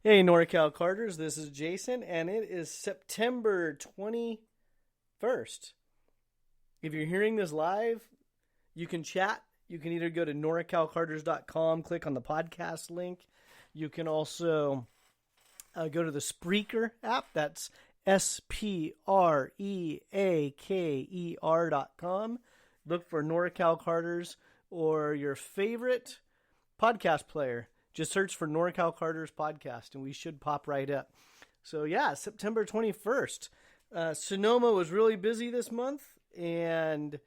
Hey, NorCal Carters, this is Jason, and it is September 21st. If you're hearing this live, you can chat. You can either go to norcalcarters.com, click on the podcast link. You can also go to the Spreaker app. That's SPREAKER.com. Look for NorCal Carters or your favorite podcast player. Just search for NorCal Carters podcast, and we should pop right up. So, yeah, September 21st. Sonoma was really busy this month, and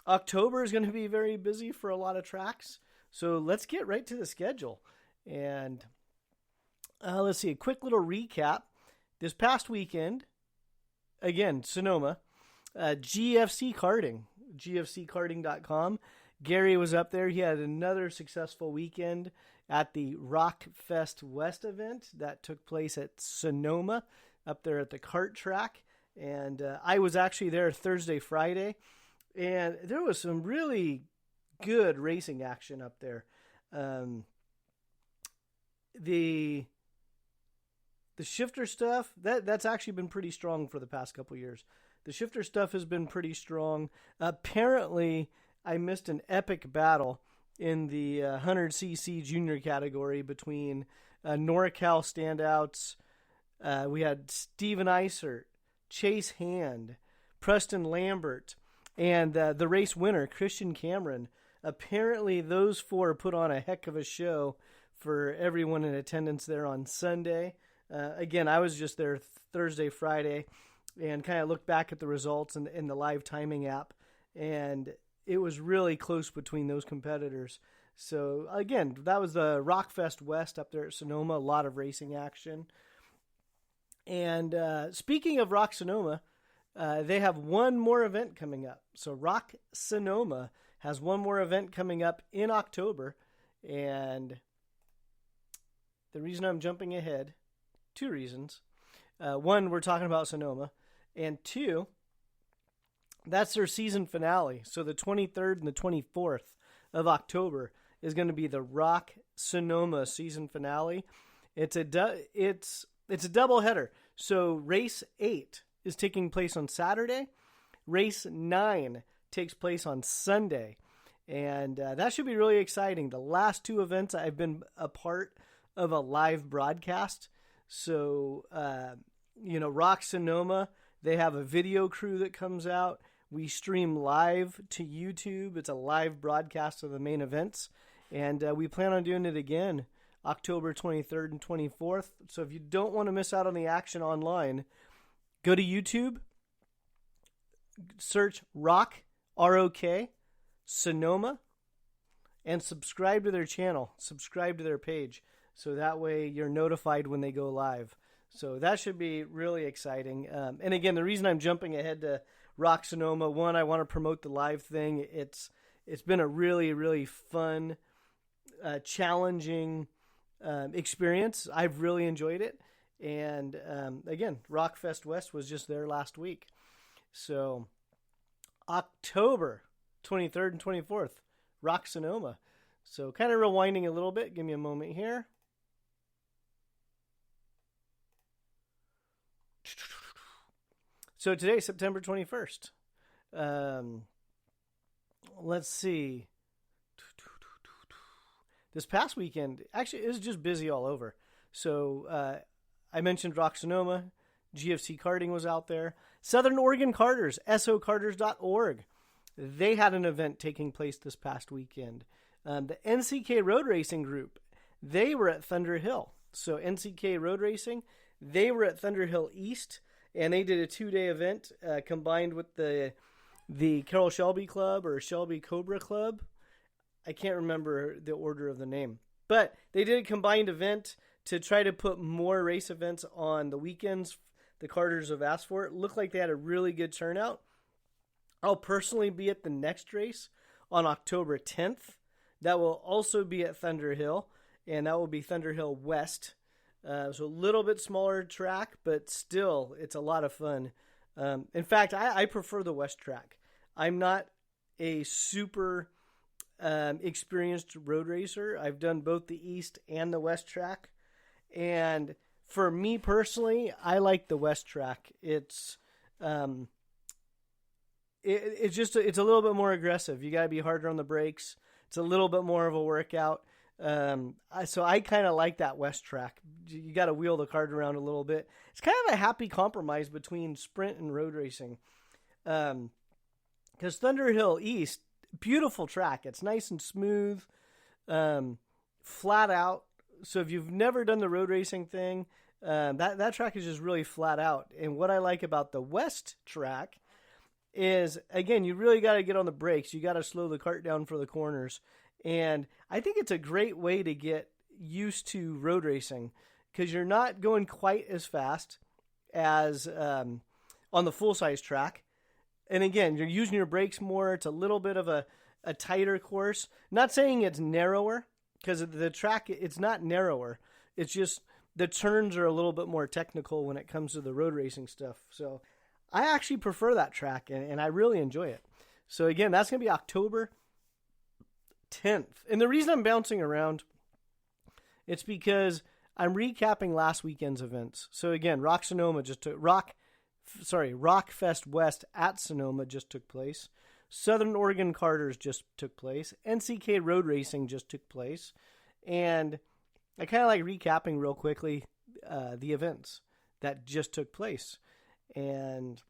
October is going to be very busy for a lot of tracks. So, let's get right to the schedule. And let's see, a quick little recap. This past weekend, again, Sonoma, GFC Karting, gfckarting.com. Gary was up there. He had another successful weekend at the Rock Fest West event that took place at Sonoma up there at the Kart track. And I was actually there Thursday, Friday, and there was some really good racing action up there. The shifter stuff, that's actually been pretty strong for the past couple years. The shifter stuff has been pretty strong. Apparently, I missed an epic battle in the 100cc junior category between NorCal standouts. We had Steven Isert, Chase Hand, Preston Lambert, and the race winner, Christian Cameron. Apparently, those four put on a heck of a show for everyone in attendance there on Sunday. Again, I was just there Thursday, Friday, and kind of looked back at the results in the live timing app, and it was really close between those competitors. So, again, that was the Rockfest West up there at Sonoma. A lot of racing action. And speaking of Rock Sonoma, they have one more event coming up. So, Rock Sonoma has one more event coming up in October. And the reason I'm jumping ahead, two reasons. One, we're talking about Sonoma. And two, that's their season finale. So the 23rd and the 24th of October is going to be the Rock Sonoma season finale. It's a double header. So race 8 is taking place on Saturday. Race 9 takes place on Sunday. And that should be really exciting. The last two events, I've been a part of a live broadcast. So, Rock Sonoma, they have a video crew that comes out. We stream live to YouTube. It's a live broadcast of the main events. And we plan on doing it again October 23rd and 24th. So if you don't want to miss out on the action online, go to YouTube, search Rock, R-O-K, Sonoma, and subscribe to their channel. Subscribe to their page. So that way you're notified when they go live. So that should be really exciting. And again, the reason I'm jumping ahead to Rock Sonoma, one, I want to promote the live thing. It's been a really, really fun, challenging experience. I've really enjoyed it. And again, Rockfest West was just there last week. So October 23rd and 24th, Rock Sonoma. So kind of rewinding a little bit. Give me a moment here. So today, September 21st. Let's see. This past weekend, actually, it was just busy all over. So I mentioned Rock Sonoma. GFC Karting was out there. Southern Oregon Carters, socarters.org. They had an event taking place this past weekend. The NCK Road Racing Group, they were at Thunder Hill. So NCK Road Racing, they were at Thunder Hill East. And they did a 2-day event combined with the Carroll Shelby Club or Shelby Cobra Club. I can't remember the order of the name. But they did a combined event to try to put more race events on the weekends the Carters have asked for. It looked like they had a really good turnout. I'll personally be at the next race on October 10th. That will also be at Thunder Hill, and that will be Thunder Hill West. So a little bit smaller track, but still, it's a lot of fun. In fact, I prefer the West track. I'm not a super experienced road racer. I've done both the East and the West track. And for me personally, I like the West track. It's it's a little bit more aggressive. You got to be harder on the brakes. It's a little bit more of a workout. So I kind of like that West track. You got to wheel the kart around a little bit. It's kind of a happy compromise between sprint and road racing. Because Thunder Hill East, beautiful track. It's nice and smooth, flat out. So if you've never done the road racing thing, that track is just really flat out. And what I like about the West track is, again, you really got to get on the brakes. You got to slow the kart down for the corners. And I think it's a great way to get used to road racing because you're not going quite as fast as on the full-size track. And again, you're using your brakes more. It's a little bit of a tighter course. Not saying it's narrower because the track, it's not narrower. It's just the turns are a little bit more technical when it comes to the road racing stuff. So I actually prefer that track, and I really enjoy it. So again, that's going to be October 10th. And the reason I'm bouncing around, it's because I'm recapping last weekend's events. So again, Rockfest West at Sonoma just took place. Southern Oregon Karters just took place. NCK Road Racing just took place. And I kind of like recapping real quickly the events that just took place. And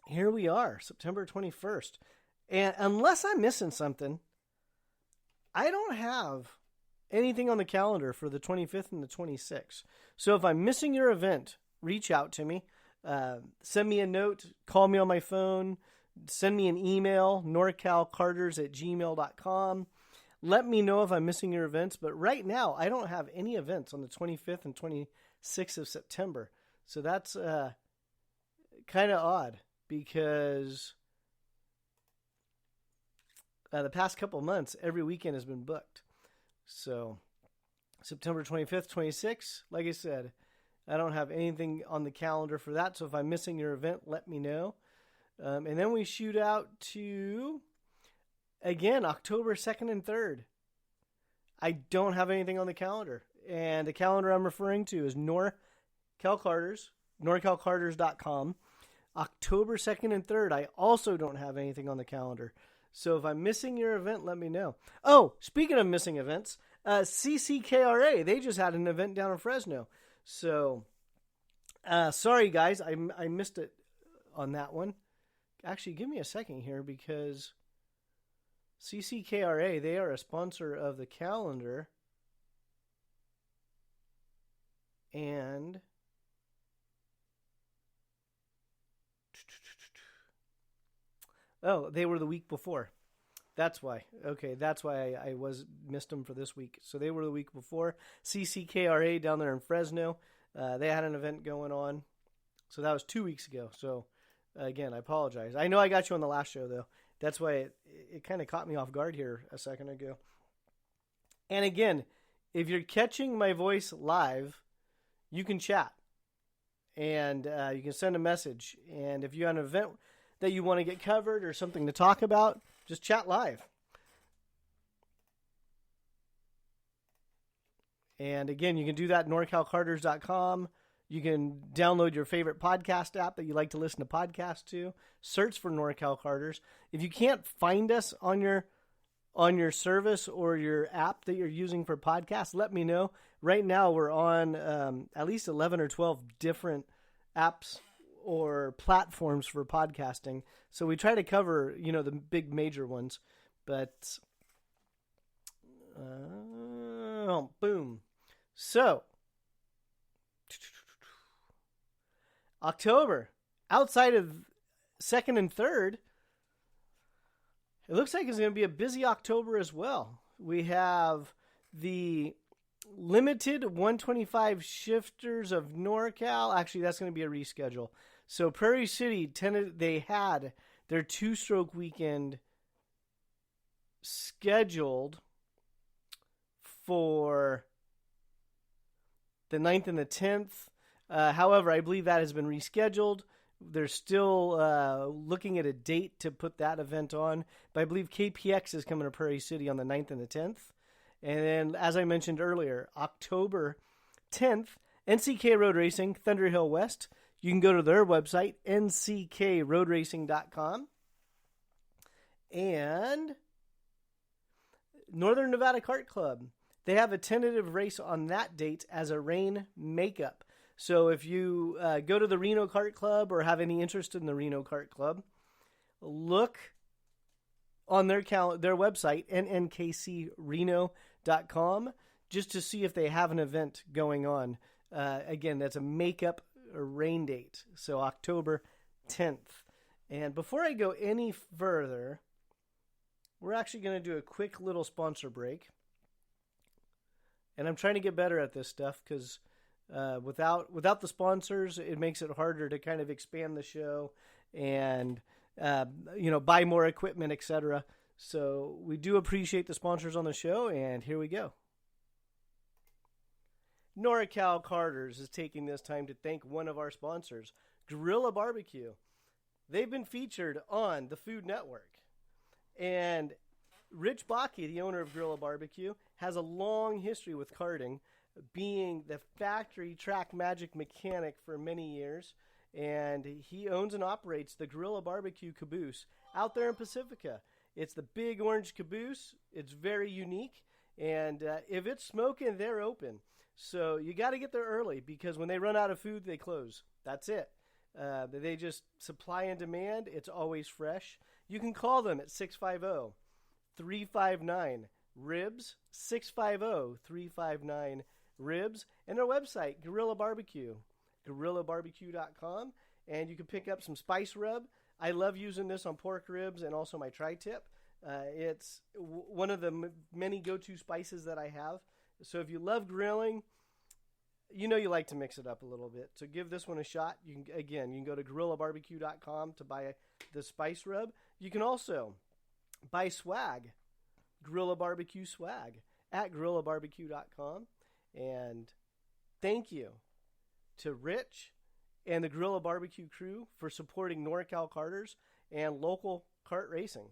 here we are, September 21st. And unless I'm missing something, I don't have anything on the calendar for the 25th and the 26th. So if I'm missing your event, reach out to me. Send me a note, call me on my phone, send me an email, norcalcarters@gmail.com. Let me know if I'm missing your events. But right now, I don't have any events on the 25th and 26th of September. So that's kind of odd because the past couple months, every weekend has been booked. So September 25th, 26th, like I said, I don't have anything on the calendar for that. So if I'm missing your event, let me know. And then we shoot out to, again, October 2nd and 3rd. I don't have anything on the calendar. And the calendar I'm referring to is norcalcarters.com. October 2nd and 3rd, I also don't have anything on the calendar. So if I'm missing your event, let me know. Oh, speaking of missing events, CCKRA, they just had an event down in Fresno. So, sorry guys, I missed it on that one. Actually, give me a second here because CCKRA, they are a sponsor of the calendar. And oh, they were the week before. That's why. Okay, that's why I missed them for this week. So they were the week before. CCKRA down there in Fresno. They had an event going on. So that was 2 weeks ago. So again, I apologize. I know I got you on the last show though. That's why it kind of caught me off guard here a second ago. And again, if you're catching my voice live, you can chat. And you can send a message. And if you have an event that you want to get covered or something to talk about, just chat live. And again, you can do that at norcalcarters.com. You can download your favorite podcast app that you like to listen to podcasts to. Search for NorCal Karters. If you can't find us on your service or your app that you're using for podcasts, let me know. Right now, we're on at least 11 or 12 different apps or platforms for podcasting. So we try to cover, the big major ones. But, boom. So, October, outside of 2nd and 3rd, it looks like it's going to be a busy October as well. We have the limited 125 shifters of NorCal. Actually, that's going to be a reschedule. So Prairie City, they had their two-stroke weekend scheduled for the 9th and the 10th. However, I believe that has been rescheduled. They're still looking at a date to put that event on. But I believe KPX is coming to Prairie City on the 9th and the 10th. And then, as I mentioned earlier, October 10th, NCK Road Racing, Thunder Hill West. You can go to their website, nckroadracing.com. And Northern Nevada Kart Club. They have a tentative race on that date as a rain makeup. So if you go to the Reno Kart Club or have any interest in the Reno Kart Club, look on their website, nnkcreno.com, just to see if they have an event going on. Again, that's a makeup rain date, so October 10th. And before I go any further, we're actually going to do a quick little sponsor break. And I'm trying to get better at this stuff because without the sponsors, it makes it harder to kind of expand the show and buy more equipment, etc. So we do appreciate the sponsors on the show, and here we go. NorCal Karters is taking this time to thank one of our sponsors, Gorilla Barbecue. They've been featured on the Food Network. And Rich Bakke, the owner of Gorilla Barbecue, has a long history with karting, being the factory TrackMagic mechanic for many years. And he owns and operates the Gorilla Barbecue caboose out there in Pacifica. It's the big orange caboose. It's very unique. And if it's smoking, they're open. So you got to get there early because when they run out of food, they close. That's it. They just supply and demand. It's always fresh. You can call them at 650-359-RIBS, 650-359-RIBS, and their website, Gorilla Barbecue, gorillabarbecue.com, and you can pick up some spice rub. I love using this on pork ribs and also my tri-tip. It's one of the many go-to spices that I have. So if you love grilling, you know you like to mix it up a little bit. So give this one a shot. You can go to gorillabarbecue.com to buy the spice rub. You can also buy swag, Gorilla Barbecue swag, at gorillabarbecue.com. And thank you to Rich and the Gorilla Barbecue crew for supporting NorCal Karters and local kart racing.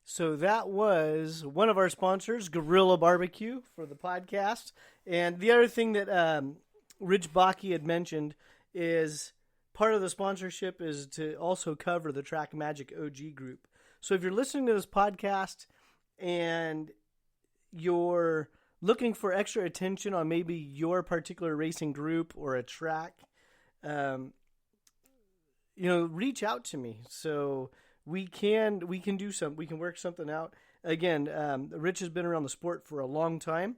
So that was one of our sponsors, Gorilla Barbecue, for the podcast. And the other thing that Rich Bakke had mentioned is part of the sponsorship is to also cover the TrackMagic OG group. So if you're listening to this podcast and you're looking for extra attention on maybe your particular racing group or a track, reach out to me. So we can work something out. Again, Rich has been around the sport for a long time,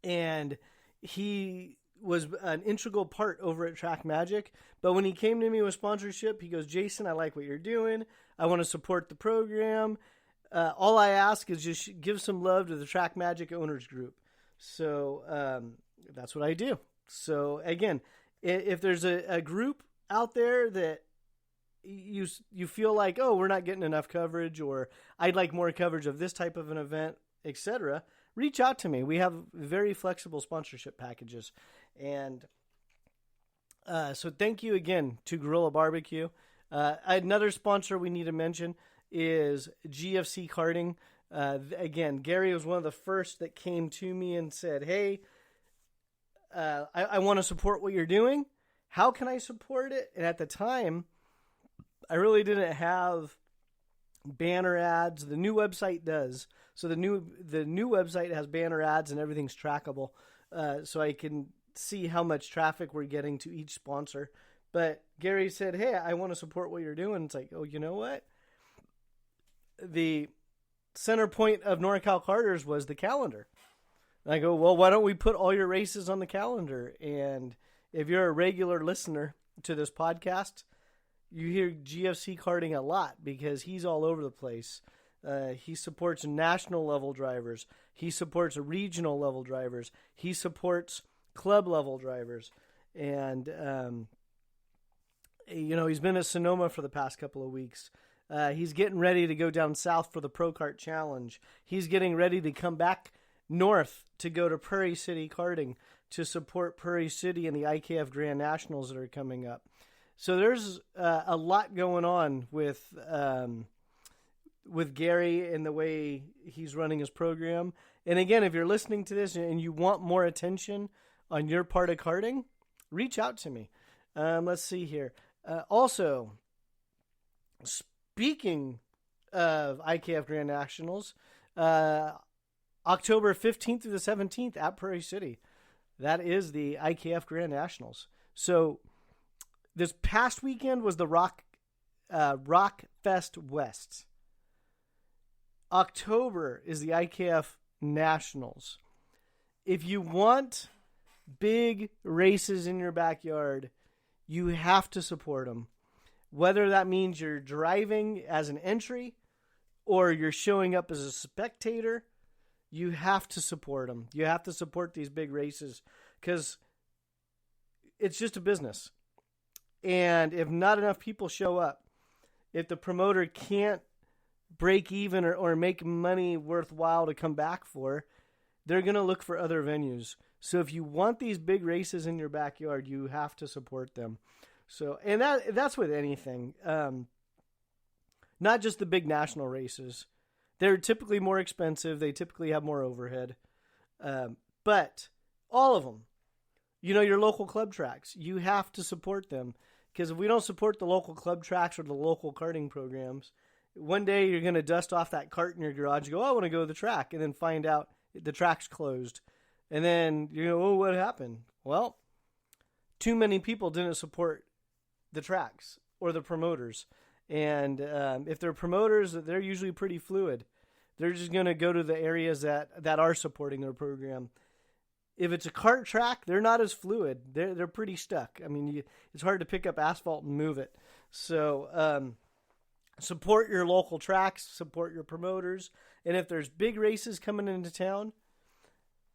and he was an integral part over at TrackMagic. But when he came to me with sponsorship, he goes, "Jason, I like what you're doing. I want to support the program. All I ask is just give some love to the TrackMagic owners group." So that's what I do. So again, if there's a group out there that you feel like, oh, we're not getting enough coverage, or I'd like more coverage of this type of an event, etc., reach out to me. We have very flexible sponsorship packages. And so thank you again to Gorilla Barbecue. Another sponsor we need to mention is GFC Karting. Again, Gary was one of the first that came to me and said, "Hey, I want to support what you're doing. How can I support it?" And at the time, I really didn't have banner ads. The new website does. So the new website has banner ads and everything's trackable. So I can see how much traffic we're getting to each sponsor. But Gary said, "Hey, I want to support what you're doing." It's like, oh, you know what? The center point of NorCal Karters was the calendar. And I go, well, why don't we put all your races on the calendar? And if you're a regular listener to this podcast, you hear GFC Karting a lot because he's all over the place. He supports national level drivers. He supports regional level drivers. He supports club level drivers. And, he's been at Sonoma for the past couple of weeks. He's getting ready to go down south for the Pro Kart Challenge. He's getting ready to come back north to go to Prairie City Karting to support Prairie City and the IKF Grand Nationals that are coming up. So there's a lot going on with with Gary and the way he's running his program. And again, if you're listening to this and you want more attention on your part of karting, reach out to me. Let's see here. Also, speaking of IKF Grand Nationals, October 15th through the 17th at Prairie City. That is the IKF Grand Nationals. So this past weekend was the Rock Fest West. October is the IKF Nationals. If you want big races in your backyard, you have to support them. Whether that means you're driving as an entry or you're showing up as a spectator, you have to support them. You have to support these big races because it's just a business. And if not enough people show up, if the promoter can't break even or make money worthwhile to come back for, they're going to look for other venues. So if you want these big races in your backyard, you have to support them. So, and that's with anything, not just the big national races. They're typically more expensive. They typically have more overhead. But all of them, your local club tracks, you have to support them. Because if we don't support the local club tracks or the local karting programs, one day you're going to dust off that cart in your garage and go, I want to go to the track, and then find out the track's closed. And then you go, oh, what happened? Well, too many people didn't support the tracks or the promoters. And if they're promoters, they're usually pretty fluid. They're just going to go to the areas that are supporting their program. If it's a kart track, they're not as fluid. They're pretty stuck. I mean, it's hard to pick up asphalt and move it. So support your local tracks, support your promoters. And if there's big races coming into town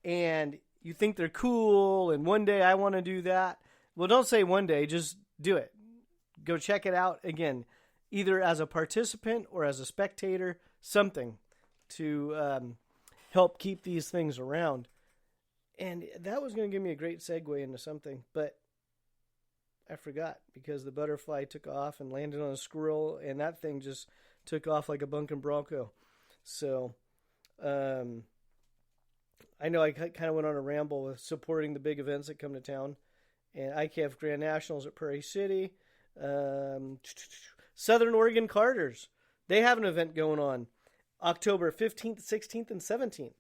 and you think they're cool and one day I want to do that, well, don't say one day, just do it. Go check it out again, either as a participant or as a spectator, something to help keep these things around. And that was going to give me a great segue into something, but I forgot because the butterfly took off and landed on a squirrel, and that thing just took off like a bunkin' bronco. So I know I kind of went on a ramble with supporting the big events that come to town, and IKF Grand Nationals at Prairie City. Southern Oregon Karters, they have an event going on October 15th, 16th, and 17th.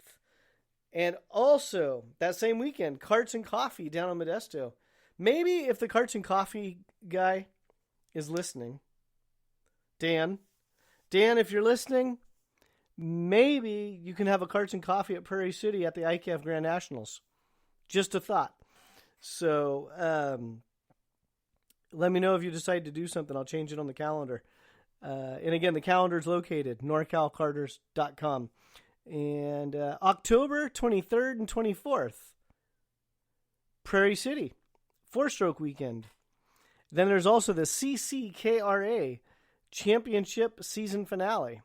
And also, that same weekend, Karts and Coffee down in Modesto. Maybe if the Karts and Coffee guy is listening, Dan, if you're listening, maybe you can have a Karts and Coffee at Prairie City at the IKF Grand Nationals. Just a thought. So, let me know if you decide to do something. I'll change it on the calendar. And again, the calendar is located, norcalkarters.com. And October 23rd and 24th, Prairie City, 4-stroke weekend. Then there's also the CCKRA Championship Season Finale.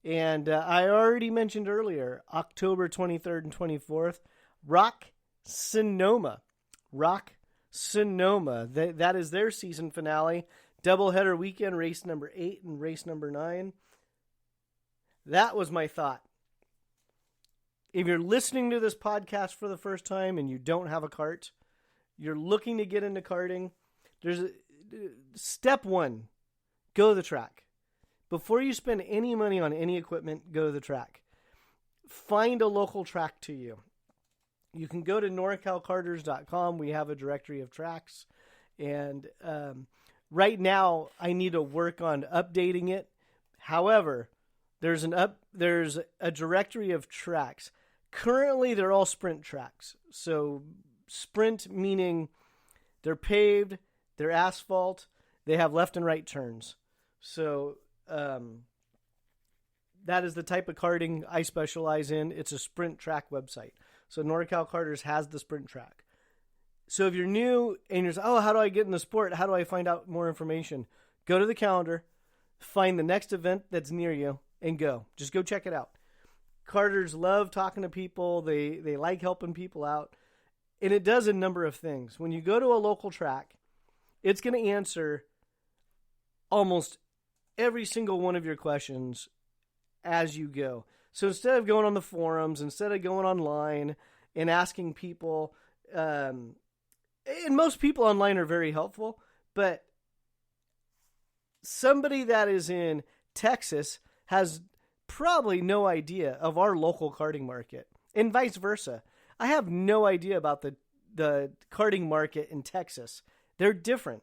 And I already mentioned earlier, October 23rd and 24th, Rock Sonoma. That is their season finale. Doubleheader weekend, race number 8 and race number 9. That was my thought. If you're listening to this podcast for the first time and you don't have a kart, you're looking to get into karting, step 1, go to the track. Before you spend any money on any equipment, go to the track. Find a local track to you. You can go to norcalkarters.com. We have a directory of tracks. And right now, I need to work on updating it. However, there's a directory of tracks. Currently, they're all sprint tracks. So sprint meaning they're paved, they're asphalt, they have left and right turns. So that is the type of karting I specialize in. It's a sprint track website. So NorCal Karters has the sprint track. So if you're new and you're saying, how do I get in the sport? How do I find out more information? Go to the calendar, find the next event that's near you, and go. Just go check it out. Karters love talking to people. They like helping people out. And it does a number of things. When you go to a local track, it's going to answer almost every single one of your questions as you go. So instead of going on the forums, instead of going online and asking people, and most people online are very helpful, but somebody that is in Texas has probably no idea of our local karting market, and vice versa. I have no idea about the karting market in Texas. They're different.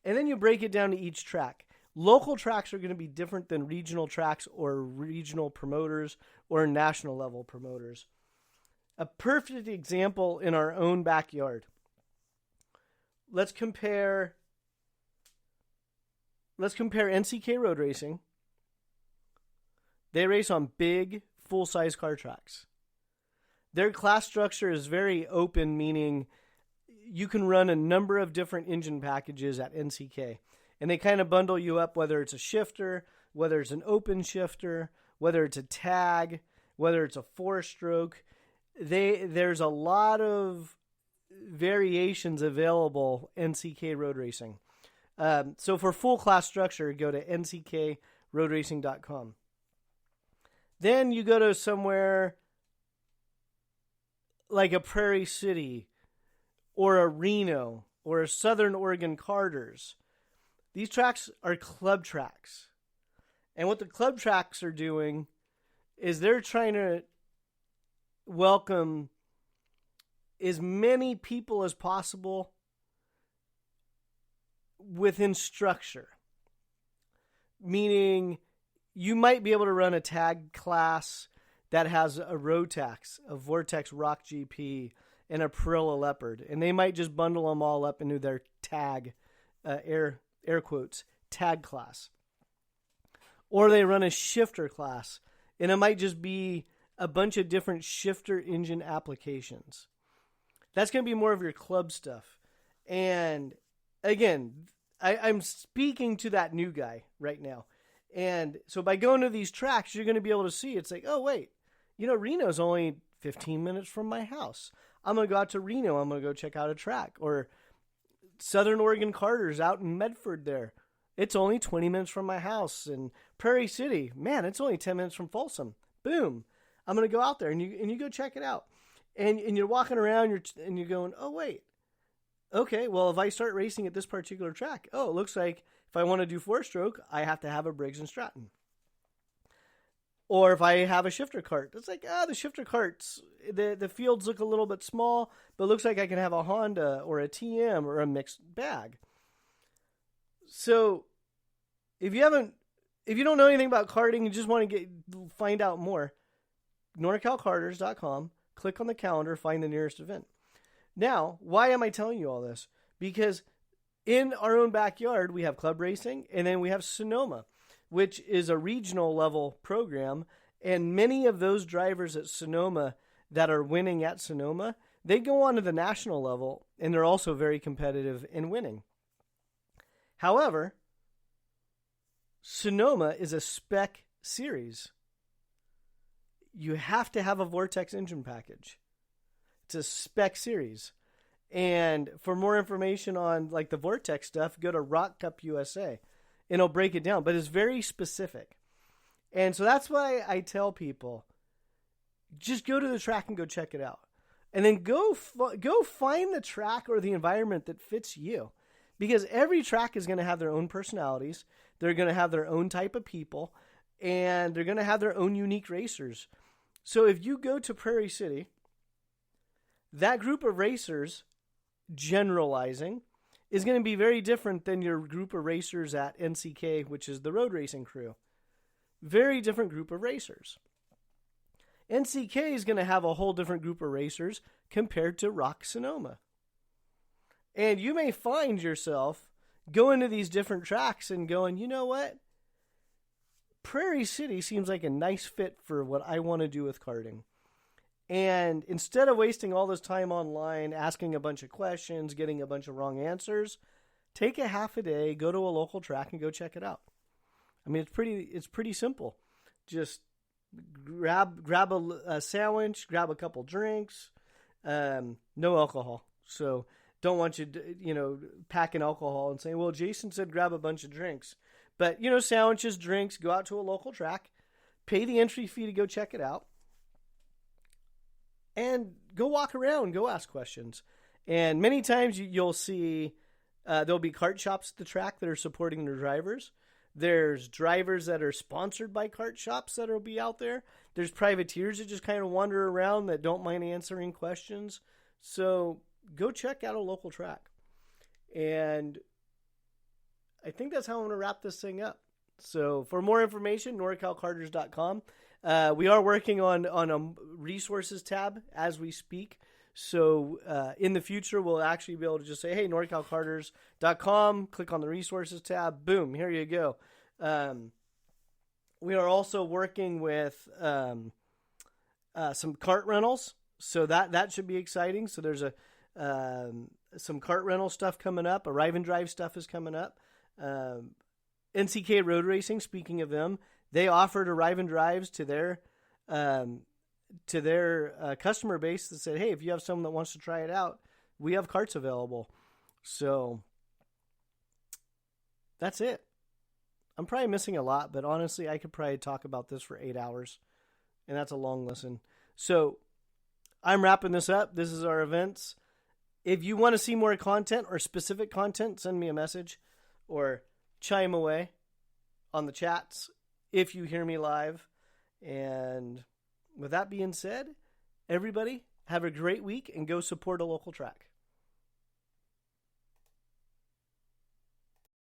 And then you break it down to each track. Local tracks are going to be different than regional tracks or regional promoters or national level promoters. A perfect example in our own backyard. Let's compare NCK Road Racing. They race on big, full-size car tracks. Their class structure is very open, meaning you can run a number of different engine packages at NCK. And they kind of bundle you up, whether it's a shifter, whether it's an open shifter, whether it's a tag, whether it's a 4-stroke. There's a lot of variations available NCK Road Racing. So for full class structure, go to nckroadracing.com. Then you go to somewhere like a Prairie City or a Reno or a Southern Oregon Karters. These tracks are club tracks. And what the club tracks are doing is they're trying to welcome as many people as possible within structure. Meaning you might be able to run a tag class that has a Rotax, a Vortex Rock GP, and a Perilla Leopard. And they might just bundle them all up into their tag, air quotes, tag class. Or they run a shifter class, and it might just be a bunch of different shifter engine applications. That's going to be more of your club stuff. And again, I'm speaking to that new guy right now. And so by going to these tracks, you're going to be able to see, it's like, oh, wait, Reno's only 15 minutes from my house. I'm going to go out to Reno. I'm going to go check out a track. Or Southern Oregon Karters out in Medford there. It's only 20 minutes from my house. And Prairie City, man, it's only 10 minutes from Folsom. Boom. I'm going to go out there and you go check it out. And you're walking around and you're going, oh, wait. Okay, well, if I start racing at this particular track, it looks like if I want to do 4-stroke, I have to have a Briggs & Stratton. Or if I have a shifter cart, it's like, the shifter carts, the fields look a little bit small, but it looks like I can have a Honda or a TM or a mixed bag. So if you don't know anything about karting, you just want to find out more, NorCalKarters.com, click on the calendar, find the nearest event. Now, why am I telling you all this? Because in our own backyard, we have club racing, and then we have Sonoma, which is a regional level program. And many of those drivers at Sonoma that are winning at Sonoma, they go on to the national level, and they're also very competitive in winning. However, Sonoma is a spec series. You have to have a Vortex engine package. It's a spec series. And for more information on like the Vortex stuff, go to Rock Cup USA and it'll break it down. But it's very specific. And so that's why I tell people, just go to the track and go check it out. And then go find the track or the environment that fits you. Because every track is going to have their own personalities. They're going to have their own type of people. And they're going to have their own unique racers. So if you go to Prairie City, that group of racers, generalizing, is going to be very different than your group of racers at NCK, which is the road racing crew. Very different group of racers. NCK is going to have a whole different group of racers compared to Rock Sonoma. And you may find yourself going to these different tracks and going, you know what? Prairie City seems like a nice fit for what I want to do with karting. And instead of wasting all this time online, asking a bunch of questions, getting a bunch of wrong answers, take a half a day, go to a local track and go check it out. I mean, it's pretty simple. Just grab a sandwich, grab a couple drinks, no alcohol. So don't want you to, packing alcohol and saying, well, Jason said grab a bunch of drinks. But, sandwiches, drinks, go out to a local track, pay the entry fee to go check it out, and go walk around, go ask questions. And many times you'll see there'll be kart shops at the track that are supporting their drivers. There's drivers that are sponsored by kart shops that will be out there. There's privateers that just kind of wander around that don't mind answering questions. So go check out a local track. And I think that's how I'm going to wrap this thing up. So for more information, NorCalCarters.com. We are working on a resources tab as we speak. So in the future, we'll actually be able to just say, hey, NorCalCarters.com, click on the resources tab, boom, here you go. We are also working with some kart rentals. So that should be exciting. So there's some kart rental stuff coming up. Arrive and Drive stuff is coming up. NCK Road Racing, speaking of them, they offered Arrive and Drives to their customer base that said, hey, if you have someone that wants to try it out, we have carts available. So that's it. I'm probably missing a lot, but honestly, I could probably talk about this for 8 hours, and that's a long listen. So I'm wrapping this up. This is our events. If you want to see more content or specific content, send me a message or chime away on the chats if you hear me live. And with that being said, everybody have a great week and go support a local track.